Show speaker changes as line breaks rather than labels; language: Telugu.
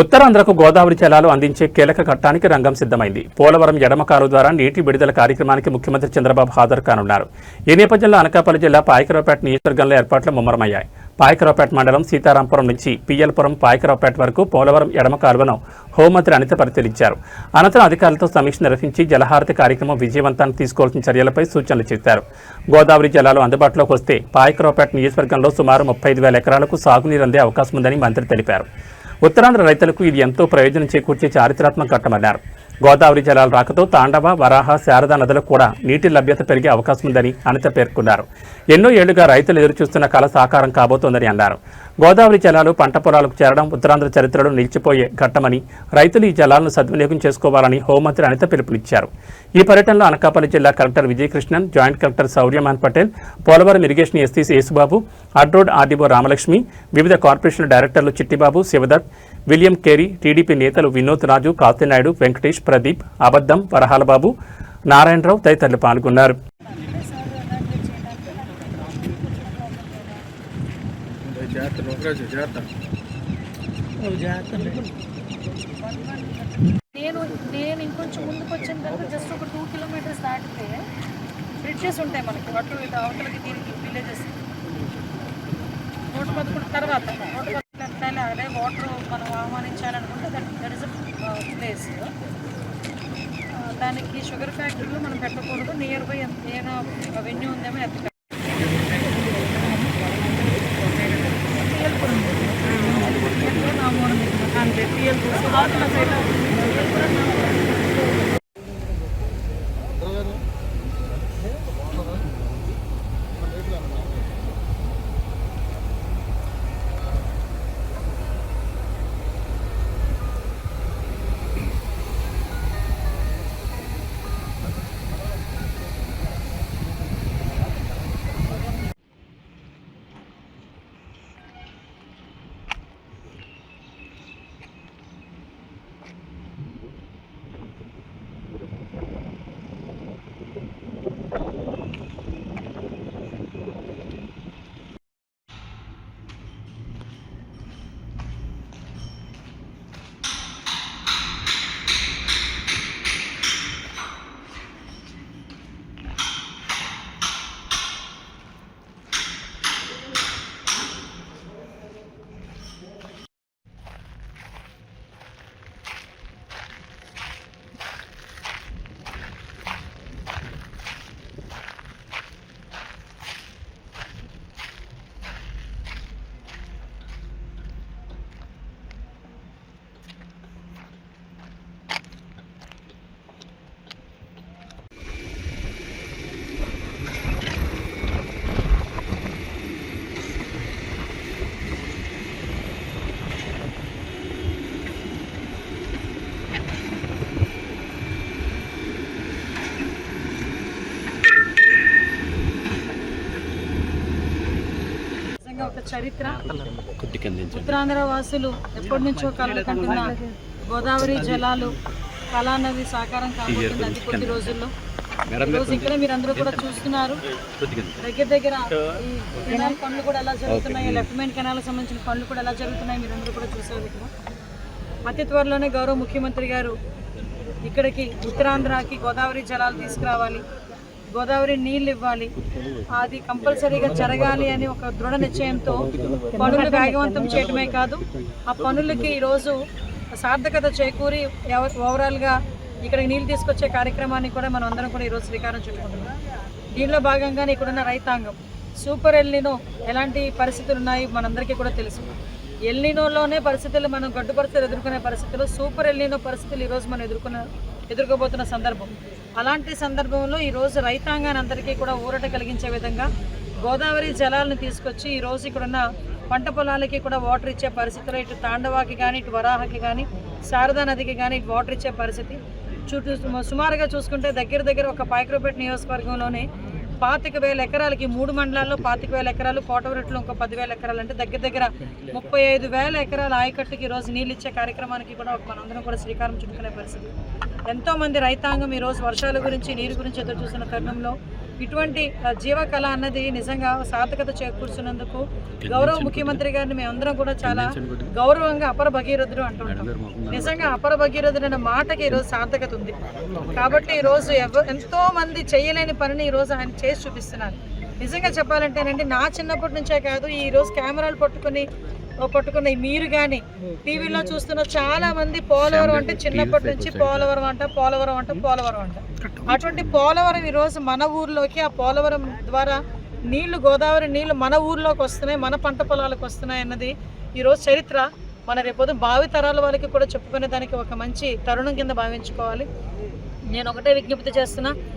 ఉత్తరాంధ్రకు గోదావరి జలాలు అందించే కీలక ఘట్టానికి రంగం సిద్ధమైంది. పోలవరం ఎడమ కాలువ ద్వారా నీటి విడుదల కార్యక్రమానికి ముఖ్యమంత్రి చంద్రబాబు హాజరు కానున్నారు. ఈ నేపథ్యంలో అనకాపల్లి జిల్లా పాయకరావుపేట నియోజకవర్గంలో ఏర్పాట్లు ముమ్మరమయ్యాయి. పాయకరావుపేట మండలం సీతారాంపురం నుంచి పిఎల్పురం పాయకరావుపేట వరకు పోలవరం ఎడమ కాలువను హోంమంత్రి అనిత పరిశీలించారు. అనంతరం అధికారులతో సమీక్ష నిర్వహించి జలహారతి కార్యక్రమం విజయవంతాన్ని తీసుకోవాల్సిన చర్యలపై సూచనలు చేశారు. గోదావరి జలాలు అందుబాటులోకి వస్తే పాయకరావుపేట నియోజకవర్గంలో సుమారు 35,000 ఎకరాలకు సాగునీరు అందే అవకాశం ఉందని మంత్రి తెలిపారు. ఉత్తరాంధ్ర రైతులకు ఇది ఎంతో ప్రయోజనం చేకూర్చే చారిత్రాత్మక ఘట్టమన్నారు. గోదావరి జలాల రాకతో తాండవ, వరాహ, శారదా నదులకు కూడా నీటి లభ్యత పెరిగే అవకాశం ఉందని అనిత పేర్కొన్నారు. ఎన్నో ఏళ్లుగా రైతులు ఎదురుచూస్తున్న కల సాకారం కాబోతోందని అన్నారు. గోదావరి జలాలు పంట పొలాలకు చేరడం ఉత్తరాంధ్ర చరిత్రలో నిలిచిపోయే ఘట్టమని, రైతులు ఈ జలాలను సద్వినియోగం చేసుకోవాలని హోంమంత్రి అనిత పిలుపునిచ్చారు. ఈ పర్యటనలో అనకాపల్లి జిల్లా collector Vijayakrishnan, joint collector Shauryaman Patel, Polavaram irrigation SE Yesubabu, అడ్రోడ్ ఆర్డీఓ రామలక్ష్మి, వివిధ కార్పొరేషన్ల డైరెక్టర్లు Chittibabu, Shivadatt, William Carey, TDP నేతలు వినోద్ రాజు, కాశీనాయుడు, వెంకటేష్, ప్రదీప్, అబద్దం, వరహాలబాబు, నారాయణరావు తదితరులు పాల్గొన్నారు.
నేను ఇంకొంచెం ముందుకు వచ్చిన తర్వాత జస్ట్ ఒక 2 కిలోమీటర్స్ దాటితే బ్రిడ్జెస్ ఉంటాయి మనకి, అటు ఇటు అవతలకి దీనికి విలేజెస్ 111 తర్వాత 111 అదే వాటర్ మనం ఆహ్వానించాలనుకుంటే దట్ ఇస్ అ ప్లేస్. దానికి షుగర్ ఫ్యాక్టరీలో మనం పెట్టకూడదు, నియర్ బై ఏమైనా వెన్యూ ఉందేమో ఎత్తుక ఒక చరిత్ర. ఉత్తరాంధ్ర వాసులు ఎప్పటి నుంచో కలలు కంటున్న గోదావరి జలాలు కళానది సాకారం కాబోతుంది అతి కొద్ది రోజుల్లో. ఈరోజు ఇక్కడ మీరు అందరూ కూడా చూస్తున్నారు, దగ్గర ఈ కెనాల్ పనులు కూడా ఎలా జరుగుతున్నాయి, లెఫ్ట్మెంట్ కెనాల్ సంబంధించిన పనులు కూడా ఎలా జరుగుతున్నాయి మీరు అందరూ కూడా చూసారు. ఇక్కడ అతి త్వరలోనే గౌరవ ముఖ్యమంత్రి గారు ఇక్కడికి ఉత్తరాంధ్రకి గోదావరి జలాలు తీసుకురావాలి, గోదావరి నీళ్ళు ఇవ్వాలి, అది కంపల్సరీగా జరగాలి అని ఒక దృఢ నిశ్చయంతో పనులు వేగవంతం చేయడమే కాదు, ఆ పనులకి ఈరోజు సార్థకత చేకూరి ఓవరాల్గా ఇక్కడికి నీళ్ళు తీసుకొచ్చే కార్యక్రమాన్ని కూడా మనం అందరం కూడా ఈరోజు శ్రీకారం చుట్టుకుంటున్నాం. దీనిలో భాగంగానే ఇక్కడున్న రైతాంగం సూపర్ ఎల్నినో ఎలాంటి పరిస్థితులు ఉన్నాయి మనందరికీ కూడా తెలుసు. ఎల్నినోలోనే పరిస్థితులు మనం గడ్డు పరిస్థితులు ఎదుర్కొనే పరిస్థితులు, సూపర్ ఎల్నినో పరిస్థితులు ఈరోజు మనం ఎదుర్కోబోతున్న సందర్భం. అలాంటి సందర్భంలో ఈరోజు రైతాంగాన్ని అందరికీ కూడా ఊరట కలిగించే విధంగా గోదావరి జలాలను తీసుకొచ్చి ఈరోజు ఇక్కడున్న పంట పొలాలకి కూడా వాటర్ ఇచ్చే పరిస్థితిలో ఇటు తాండవాకి కానీ, ఇటు వరాహకి కానీ, శారదా నదికి కానీ వాటర్ ఇచ్చే పరిస్థితి సుమారుగా చూసుకుంటే దగ్గర ఒక పాయకరావుపేట నియోజకవర్గంలోనే 25,000 ఎకరాలకి 3 మండలాల్లో 25,000 ఎకరాలు, కోటవరట్లో ఇంకో 10,000 ఎకరాలు, అంటే దగ్గర 35,000 ఎకరాల ఆయకట్టుకి ఈరోజు నీళ్ళు ఇచ్చే కార్యక్రమానికి కూడా మనందరం కూడా శ్రీకారం చుట్టుకునే పరిస్థితి. ఎంతోమంది రైతాంగం ఈరోజు వర్షాల గురించి, నీరు గురించి ఎదురు చూసిన తరుణంలో ఇటువంటి జీవకళ అన్నది నిజంగా సార్థకత చేకూర్చున్నందుకు గౌరవ ముఖ్యమంత్రి గారిని మేమందరం కూడా చాలా గౌరవంగా అపర భగీరథుడు అంటుంటాం. నిజంగా అపర భగీరథుడు అనే మాటకి ఈరోజు సార్థకత ఉంది. కాబట్టి ఈరోజు ఎంతో మంది చేయలేని పనిని ఈరోజు ఆయన చేసి చూపిస్తున్నారు. నిజంగా చెప్పాలంటేనండి, నా చిన్నప్పటి నుంచే కాదు, ఈరోజు కెమెరాలు పట్టుకున్న మీరు కానీ టీవీలో చూస్తున్న చాలా మంది పోలవరం అంటే చిన్నప్పటి నుంచి పోలవరం అంట. అటువంటి పోలవరం ఈరోజు మన ఊర్లోకి, ఆ పోలవరం ద్వారా నీళ్లు, గోదావరి నీళ్లు మన ఊర్లోకి వస్తున్నాయి, మన పంట పొలాలకు వస్తున్నాయి అన్నది ఈరోజు చరిత్ర. మన రేపొద్దు భావి తరాల వాళ్ళకి కూడా చెప్పుకునే దానికి ఒక మంచి తరుణం కింద భావించుకోవాలి. నేను ఒకటే విజ్ఞప్తి చేస్తున్నా,